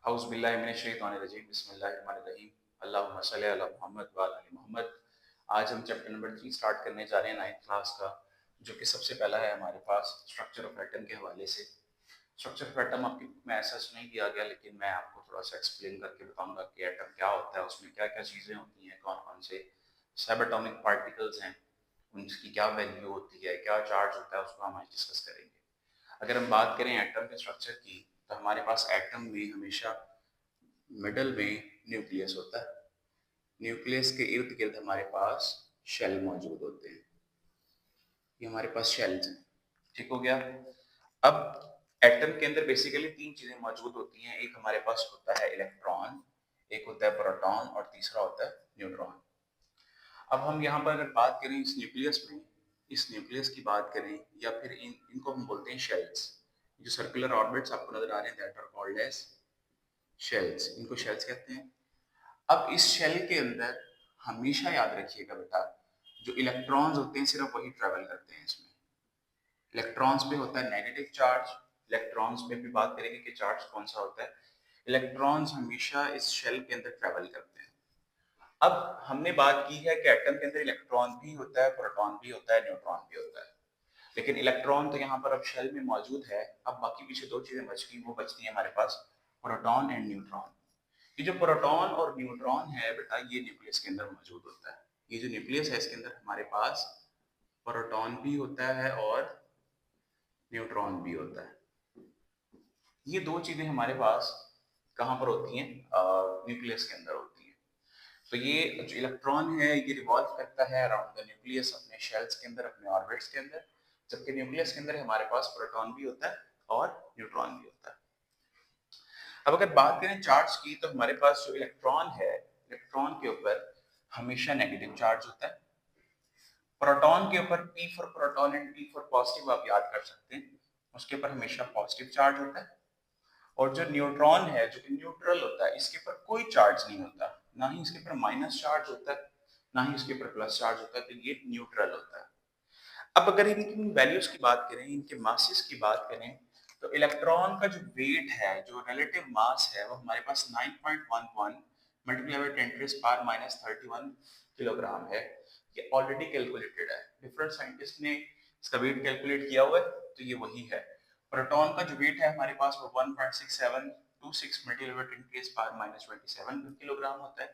औज़ु बिल्लाहि मिनश शैतानिर रजीम बिस्मिल्लाहिर्रहमानिर्रहीम अल्लाहुम्मा सल्लि अला मुहम्मद व अला आलि मोहम्मद। आज हम चैप्टर नंबर 3 स्टार्ट करने जा रहे हैं 9th क्लास का, जो कि सबसे पहला है हमारे पास स्ट्रक्चर ऑफ एटम के हवाले से। स्ट्रक्चर ऑफ एटम आपकी बुक में ऐसा नहीं दिया गया, लेकिन मैं आपको थोड़ा सा एक्सप्लेन करके बताऊंगा कि एटम क्या होता है, उसमें क्या क्या चीज़ें होती हैं, कौन कौन से सबएटॉमिक पार्टिकल्स हैं, उनकी क्या वैल्यू होती है, क्या चार्ज होता है, उसको हम आज डिस्कस करेंगे। अगर हम बात करें एटम के स्ट्रक्चर की, तो हमारे पास एटम में हमेशा मिडल में न्यूक्लियस होता है। न्यूक्लियस के इर्द गिर्द हमारे पास शेल मौजूद होते हैं। ये हमारे पास शेल्स हैं। ठीक हो गया। अब एटम के अंदर बेसिकली तीन चीजें मौजूद होती हैं। एक हमारे पास होता है इलेक्ट्रॉन, एक होता है प्रोटॉन और तीसरा होता है न्यूट्रॉन। अब हम यहाँ पर अगर बात करें इस न्यूक्लियस में, इस न्यूक्लियस की बात करें, या फिर इनको हम बोलते हैं शेल्स। जो सर्कुलर ऑर्बिट्स आपको नजर आ रहे हैं, that are called as shells. इनको शेल्स कहते हैं। अब इस शेल के अंदर हमेशा याद रखिएगा बेटा, जो इलेक्ट्रॉन्स होते हैं सिर्फ वही ट्रेवल करते हैं इसमें। इलेक्ट्रॉन्स पे होता है नेगेटिव चार्ज। इलेक्ट्रॉन्स पे भी बात करेंगे कि चार्ज कौन सा होता है। इलेक्ट्रॉन्स हमेशा इस शेल के अंदर ट्रेवल करते हैं। अब हमने बात की है कि एटम के अंदर इलेक्ट्रॉन भी होता है, प्रोटॉन भी होता है, न्यूट्रॉन भी होता है। लेकिन इलेक्ट्रॉन तो यहाँ पर अब शेल में मौजूद है। अब बाकी पीछे दो चीजें बच गई, वो बचती है हमारे पास प्रोटॉन एंड न्यूट्रॉन। ये जो प्रोटॉन और न्यूट्रॉन है बेटा, ये न्यूक्लियस के अंदर मौजूद होता है। ये जो न्यूक्लियस है, इसके अंदर हमारे पास प्रोटॉन भी होता है और न्यूट्रॉन भी होता है। ये दो चीजें हमारे पास कहाँ पर होती हैं? न्यूक्लियस के अंदर होती हैं। तो ये जो इलेक्ट्रॉन है, ये रिवॉल्व करता है अराउंड द न्यूक्लियस, अपने शेल्स के अंदर, अपने ऑर्बिट्स के अंदर। जबकि न्यूक्लियस के अंदर हमारे पास प्रोटॉन भी होता है और न्यूट्रॉन भी होता है। अब अगर बात करें चार्ज की, तो हमारे पास जो इलेक्ट्रॉन है, इलेक्ट्रॉन के ऊपर हमेशा नेगेटिव चार्ज होता है। प्रोटॉन के ऊपर P for proton and P for positive आप याद कर सकते हैं, उसके ऊपर हमेशा पॉजिटिव चार्ज होता है। और जो न्यूट्रॉन है, जो कि न्यूट्रल होता है, इसके ऊपर कोई चार्ज नहीं होता, ना ही इसके ऊपर माइनस चार्ज होता है, ना ही इसके ऊपर प्लस चार्ज होता है, तो ये न्यूट्रल होता है। अब अगर इनकी वैल्यूज की बात करें, इनके मासेस की बात करें, तो इलेक्ट्रॉन का जो वेट है, जो रिलेटिव मास है, वो हमारे पास 9.11 multiply by 10 to power minus 31 kilogram है। ये ऑलरेडी कैलकुलेटेड है, डिफरेंट साइंटिस्ट ने इसका वेट कैलकुलेट किया हुआ है, तो ये वही है। प्रोटॉन का जो वेट है हमारे पास, वो 1.6726 multiply by 10 to power minus 27 kilogram होता है।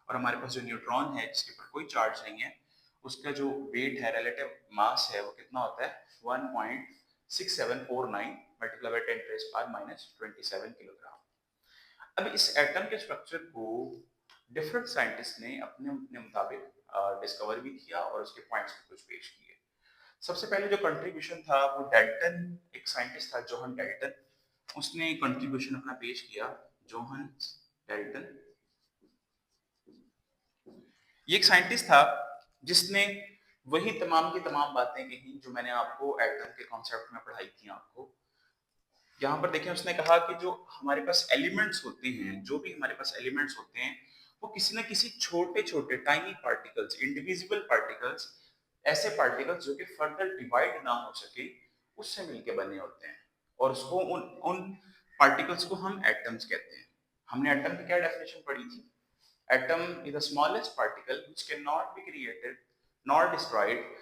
और हमारे पास जो न्यूट्रॉन है, जिसके ऊपर कोई चार्ज नहीं है, उसका जो वेट है, रिलेटिव मास है, वो कितना होता है? 1.6749 multiply by 10 to power minus 27 kilogram. अब इस एटम के स्ट्रक्चर को डिफरेंट साइंटिस्ट ने अपने अपने मुताबिक डिस्कवर भी किया और उसके पॉइंट्स भी कुछ पेश किए। सबसे पहले जो कंट्रीब्यूशन था, वो डेल्टन, एक साइंटिस्ट था जोहन डेल्टन, उसने कंट्रीब्यूशन अपना पेश किया। जोहन डेल्टन ये एक साइंटिस्ट था जिसने वही तमाम की तमाम बातें कही जो मैंने आपको एटम के कॉन्सेप्ट में पढ़ाई थी आपको। यहाँ पर देखें, उसने कहा कि जो हमारे पास एलिमेंट्स होते हैं, जो भी हमारे पास एलिमेंट्स होते हैं, वो किसी न किसी छोटे छोटे टाइनी पार्टिकल्स, इंडिविजिबल पार्टिकल्स, ऐसे पार्टिकल्स जो कि फर्दर डिवाइड ना हो सके, उससे मिलके बने होते हैं। और उसको उन उन पार्टिकल्स को हम एटम्स कहते हैं। हमने एटम की क्या डेफिनेशन पढ़ी थी? Atom is the smallest particle which can not be created not destroyed.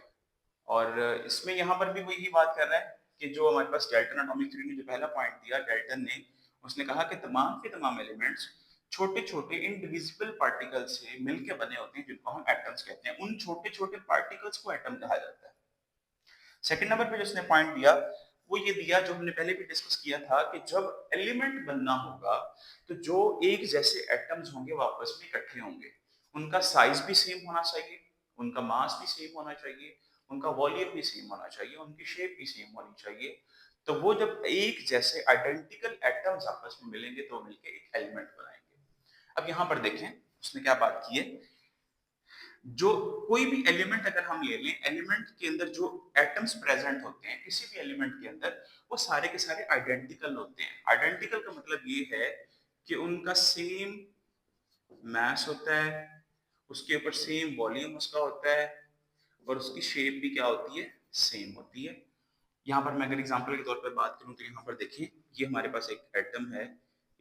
और इसमें यहाँ पर भी वही बात कर रहा है कि जो हमारे पास डेल्टन एटॉमिक थ्योरी ने जो पहला पॉइंट दिया डेल्टन ने, उसने कहा कि तमाम के तमाम एलिमेंट्स छोटे छोटे इनडिविजिबल पार्टिकल से मिलकर बने होते हैं, जिनको हम एटम्स कहते हैं। उन छोटे छोटे पार्टिकल्स को एटम कहा जाता है। सेकंड नंबर पे जो उसने पॉइंट दिया, वो ये दिया, जो हमने पहले भी डिस्कस किया था, कि जब एलिमेंट बनना होगा, तो जो एक जैसे एटम्स होंगे वो आपस में इकट्ठे होंगे। उनका साइज भी सेम होना चाहिए, उनका मास भी सेम होना चाहिए, उनका वॉल्यूम भी सेम होना चाहिए, उनकी शेप भी सेम होनी चाहिए। तो वो जब एक जैसे आइडेंटिकल एटम्स आपस में मिलेंगे, तो मिलके एक एलिमेंट बनाएंगे। अब यहाँ पर देखें उसने क्या बात की है। जो कोई भी एलिमेंट अगर हम ले लें, एलिमेंट के अंदर जो एटम्स प्रेजेंट होते हैं किसी भी एलिमेंट के अंदर, वो सारे के सारे आइडेंटिकल होते हैं। आइडेंटिकल का मतलब ये है कि उनका सेम मास होता है, उसके ऊपर सेम वॉल्यूम उसका होता है, और उसकी शेप भी क्या होती है? सेम होती है। यहाँ पर मैं अगर एग्जांपल के तौर पर बात करूं, तो यहाँ पर देखिए, ये हमारे पास एक एटम है,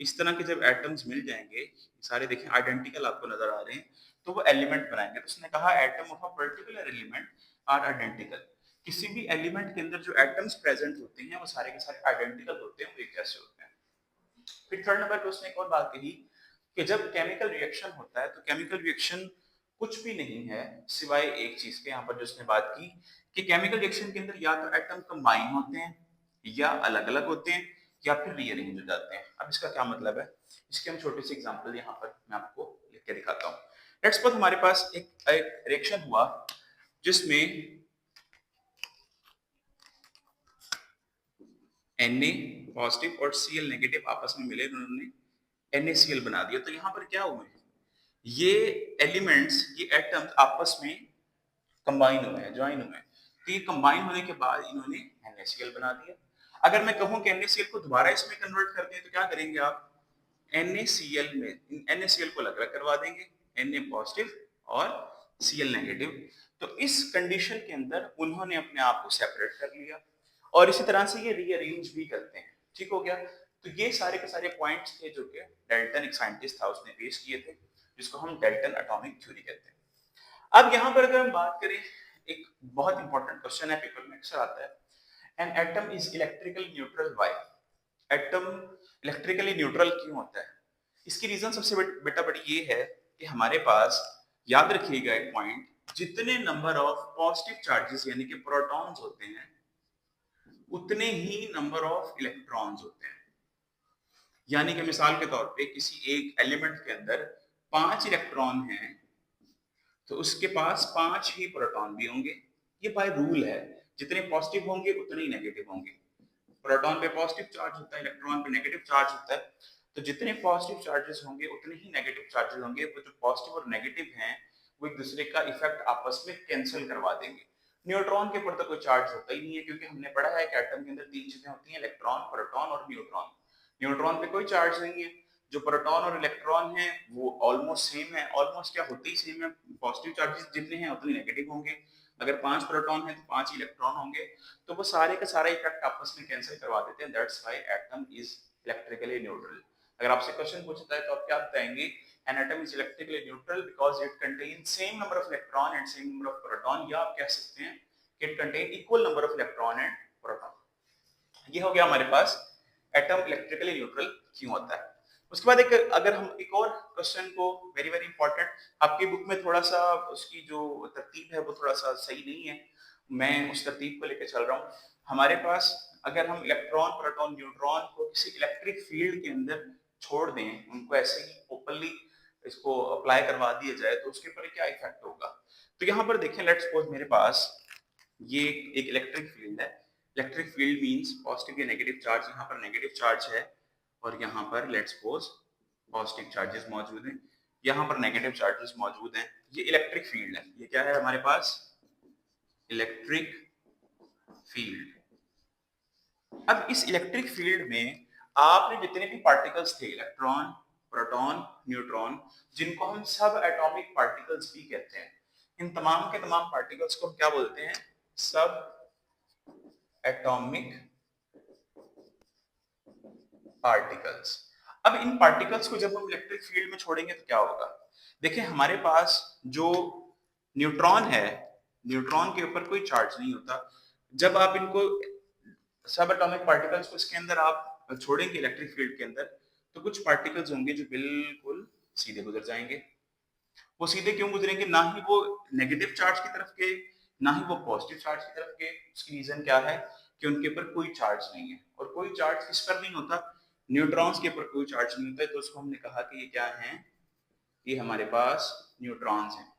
इस तरह के जब एटम्स मिल जाएंगे, सारे देखें आइडेंटिकल आपको नजर आ रहे हैं, तो वो एलिमेंट बनाएंगे। तो उसने कहा atom of a particular element are identical. किसी भी एलिमेंट के अंदर जो एटम्स प्रेजेंट होते हैं वो सारे के सारे आइडेंटिकल होते हैं, वो एक जैसे होते हैं। फिर थर्ड नंबर पे उसने एक और बात कही कि जब केमिकल रिएक्शन होता है तो केमिकल रिएक्शन कुछ भी नहीं है सिवाय एक चीज के। यहाँ पर जो उसने बात की कि केमिकल रिएक्शन के अंदर या तो एटम कंबाइन होते हैं, या अलग अलग होते हैं, या फिर रीअरेंज हो जाते हैं। अब इसका क्या मतलब है, इसके हम छोटे से एग्जांपल यहाँ पर मैं आपको लिख के दिखाता हूँ। लेट्स सपोज हमारे पास एक रिएक्शन हुआ जिसमें Na पॉजिटिव और Cl नेगेटिव आपस में मिले, उन्होंने NaCl बना दिया। तो यहाँ पर क्या हुए, ये एलिमेंट्स, ये एटम्स आपस में कंबाइन हुए हैं, ज्वाइन हुए हैं। तो ये कंबाइन होने के बाद इन्होंने NaCl बना दिया। अगर मैं कहूं कि NaCl को दोबारा इसमें कन्वर्ट कर दें तो क्या करेंगे आप, NaCl में NaCl को अलग अलग करवा देंगे, Na पॉजिटिव और Cl नेगेटिव। तो इस कंडीशन के अंदर उन्होंने अपने आप को सेपरेट कर लिया, और इसी तरह से ये रीअरेंज भी करते हैं। ठीक हो गया। तो ये सारे के सारे पॉइंट्स थे जो कि डेल्टन एक साइंटिस्ट था उसने पेश किए थे, जिसको हम डेल्टन एटॉमिक थ्योरी कहते हैं। अब यहाँ पर अगर हम बात करें, एक बहुत इंपॉर्टेंट क्वेश्चन है, पेपर में अक्सर आता है, an atom is electrically neutral why. Atom electrically neutral क्यों होता है? इसकी रीजन सबसे बेटा बड़ी ये है कि हमारे पास, याद रखिएगा एक पॉइंट, जितने नंबर ऑफ पॉजिटिव चार्जेस यानी कि प्रोटॉन्स होते हैं उतने ही नंबर ऑफ इलेक्ट्रॉन्स होते हैं। यानी कि मिसाल के तौर पे किसी एक एलिमेंट के अंदर 5 इलेक्ट्रॉन हैं तो उसके पास 5 ही प्रोटॉन भी होंगे। ये बाय रूल है, जितने पॉजिटिव होंगे उतने ही नेगेटिव होंगे। प्रोटॉन पे पॉजिटिव चार्ज होता है, इलेक्ट्रॉन पे नेगेटिव चार्ज होता है, तो जितने पॉजिटिव चार्जेस होंगे उतने ही नेगेटिव चार्जेस होंगे। वो जो पॉजिटिव और नेगेटिव हैं वो एक दूसरे का इफेक्ट आपस में कैंसिल करवा देंगे। न्यूट्रॉन के ऊपर तो कोई चार्ज होता ही नहीं है, क्योंकि हमने पढ़ा है कि एटम के अंदर 3 चीजें होती हैं, इलेक्ट्रॉन, प्रोटॉन और न्यूट्रॉन। न्यूट्रॉन पे कोई चार्ज नहीं है। जो प्रोटॉन और इलेक्ट्रॉन है वो ऑलमोस्ट सेम है, ऑलमोस्ट क्या होते ही सेम है, पॉजिटिव चार्जेस जितने हैं उतने नेगेटिव होंगे। अगर 5 प्रोटॉन है तो 5 इलेक्ट्रॉन होंगे। तो वो सारे का सारा इफेक्ट आपस में कैंसिल करवा देते हैं। That's why atom is electrically neutral. अगर आपसे क्वेश्चन पूछता है तो आप क्या बताएंगे, an atom is electrically neutral because it contain same number of electron and same number of proton, या आप कह सकते हैं कि it contain equal number of electron and proton. ये हो गया हमारे पास एटम इलेक्ट्रिकली न्यूट्रल क्यों होता है। उसके बाद एक, अगर हम एक और क्वेश्चन को, वेरी वेरी इंपॉर्टेंट, आपकी बुक में थोड़ा सा उसकी जो तरतीब है वो थोड़ा सा सही नहीं है, मैं उस तरतीब को लेकर चल रहा हूँ। हमारे पास अगर हम इलेक्ट्रॉन, प्रोटॉन, न्यूट्रॉन को किसी इलेक्ट्रिक फील्ड के अंदर छोड़ दें, उनको ऐसे ही ओपनली इसको अप्लाई करवा दिया जाए तो उसके ऊपर क्या इफेक्ट होगा। तो यहाँ पर देखें, लेट्स सपोज मेरे पास ये एक इलेक्ट्रिक फील्ड है। इलेक्ट्रिक फील्ड मींस पॉजिटिव या नेगेटिव चार्ज, यहाँ पर नेगेटिव चार्ज है और यहाँ पर लेट्स सपोज पॉजिटिव चार्जेस मौजूद हैं, यहाँ पर नेगेटिव चार्जेस मौजूद हैं। ये इलेक्ट्रिक फील्ड है। ये क्या है हमारे पास, इलेक्ट्रिक फील्ड। अब इस इलेक्ट्रिक फील्ड में आपने जितने भी पार्टिकल्स थे, इलेक्ट्रॉन, प्रोटॉन, न्यूट्रॉन, जिनको हम सब एटॉमिक पार्टिकल्स भी कहते हैं, इन तमाम के तमाम पार्टिकल्स को हम क्या बोलते हैं, सब एटॉमिक पार्टिकल्स। अब इन पार्टिकल्स को जब हम इलेक्ट्रिक फील्ड में छोड़ेंगे तो क्या होगा, देखिए हमारे पास जो न्यूट्रॉन है, न्यूट्रॉन के ऊपर कोई चार्ज नहीं होता। जब आप इनको सब एटॉमिक पार्टिकल्स को इसके अंदर आप छोड़ेंगे इलेक्ट्रिक फील्ड के अंदर, तो कुछ पार्टिकल्स होंगे जो बिल्कुल सीधे गुजर जाएंगे। वो सीधे क्यों गुजरेंगे, ना ही वो नेगेटिव चार्ज की तरफ के, ना ही वो पॉजिटिव चार्ज की तरफ के। उसकी रीजन क्या है कि उनके ऊपर कोई चार्ज नहीं है। और कोई चार्ज किस पर नहीं होता, न्यूट्रॉन्स के ऊपर कोई चार्ज नहीं होता है। तो उसको हमने कहा कि ये क्या है, ये हमारे पास न्यूट्रॉन्स हैं।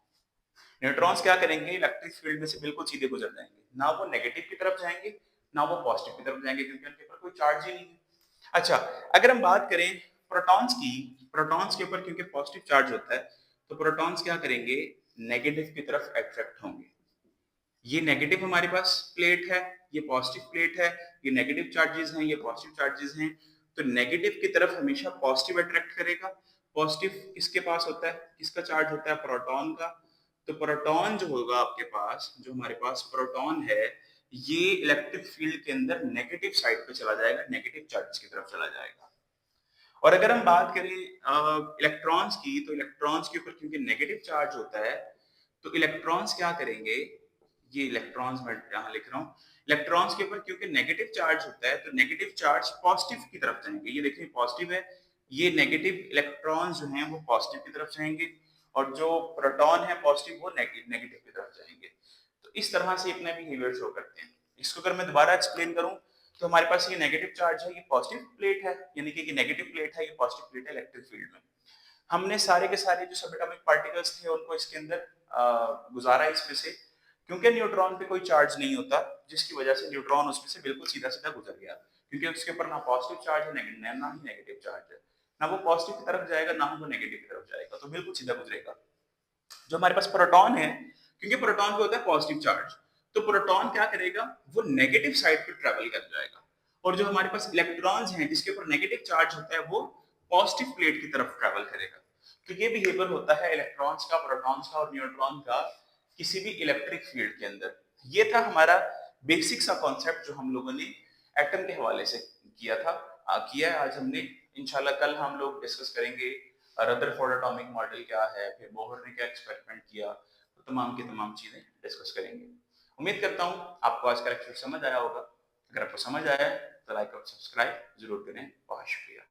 न्यूट्रॉन्स क्या करेंगे, इलेक्ट्रिक फील्ड में से बिल्कुल सीधे गुजर जाएंगे, ना वो नेगेटिव की तरफ जाएंगे ना वो पॉजिटिव की तरफ जाएंगे, क्योंकि उनके ऊपर कोई चार्ज ही नहीं है। अच्छा, अगर हम बात करें प्रोटॉन्स की, प्रोटॉन्स के ऊपर क्योंकि पॉजिटिव चार्ज होता है तो प्रोटॉन्स क्या करेंगे, नेगेटिव की तरफ अट्रैक्ट होंगे। ये नेगेटिव हमारे पास प्लेट है, ये पॉजिटिव प्लेट है, ये नेगेटिव चार्जेस हैं, ये पॉजिटिव चार्जेस हैं। तो नेगेटिव की तरफ हमेशा पॉजिटिव अट्रैक्ट करेगा। पॉजिटिव किसके पास होता है, किसका चार्ज होता है, प्रोटॉन का। तो प्रोटॉन जो होगा आपके पास, जो हमारे पास प्रोटॉन है, ये इलेक्ट्रिक फील्ड के अंदर नेगेटिव साइड पे चला जाएगा, नेगेटिव चार्ज की तरफ चला जाएगा। और अगर हम बात करें इलेक्ट्रॉन्स की, तो इलेक्ट्रॉन्स के ऊपर क्योंकि नेगेटिव चार्ज होता है, तो इलेक्ट्रॉन्स क्या करेंगे, ये इलेक्ट्रॉन्स मैं यहाँ लिख रहा हूँ, इलेक्ट्रॉन्स के ऊपर क्योंकि नेगेटिव चार्ज होता है, तो नेगेटिव चार्ज पॉजिटिव की तरफ जाएंगे। ये देखिए पॉजिटिव है, ये नेगेटिव इलेक्ट्रॉन्स जो हैं वो पॉजिटिव की तरफ जाएंगे, और जो प्रोटॉन है पॉजिटिव वो नेगेटिव की तरफ जाएंगे। तो इस तरह से अपने बिहेवियर शो करते हैं। इसको अगर मैं दोबारा एक्सप्लेन करूं, तो हमारे पास ये नेगेटिव चार्ज है, ये पॉजिटिव प्लेट है, यानी कि ये नेगेटिव प्लेट है, ये पॉजिटिव प्लेट है इलेक्ट्रिक फील्ड में। हमने सारे के सारे जो सबएटॉमिक पार्टिकल्स थे उनको इसके अंदर गुजारा इसमें से, क्योंकि न्यूट्रॉन पे कोई चार्ज नहीं होता, जिसकी वजह से न्यूट्रॉन उसमें से बिल्कुल सीधा सीधा गुजर गया, क्योंकि उसके ऊपर ना पॉजिटिव चार्ज है ना ही नेगेटिव चार्ज है, ना वो पॉजिटिव की तरफ जाएगा ना ही वो नेगेटिव की तरफ जाएगा, तो बिल्कुल सीधा गुजरेगा। जो हमारे पास प्रोटॉन है, क्योंकि प्रोटॉन पे होता है पॉजिटिव चार्ज, तो प्रोटॉन क्या करेगा, वो नेगेटिव साइड पे ट्रेवल कर जाएगा, और जो हमारे पास इलेक्ट्रॉन्स हैं जिसके ऊपर नेगेटिव चार्ज होता है वो पॉजिटिव प्लेट की तरफ ट्रेवल करेगा। तो ये बिहेवियर होता है इलेक्ट्रॉन्स का, प्रोटॉन्स का और न्यूट्रॉन का किसी भी इलेक्ट्रिक फील्ड के अंदर। ये था हमारा बेसिक सा कॉन्सेप्ट जो हम लोगों ने एटम के हवाले से किया था, किया है आज हमने। इंशाल्लाह कल हम लोग डिस्कस करेंगे रदरफोर्ड एटॉमिक मॉडल क्या है, फिर बोहर ने क्या एक्सपेरिमेंट किया, तो तमाम की तमाम चीजें डिस्कस करेंगे। उम्मीद करता हूँ आपको आज का लेक्चर समझ आया होगा। अगर आपको समझ आया है तो लाइक और सब्सक्राइब जरूर करें। बहुत शुक्रिया।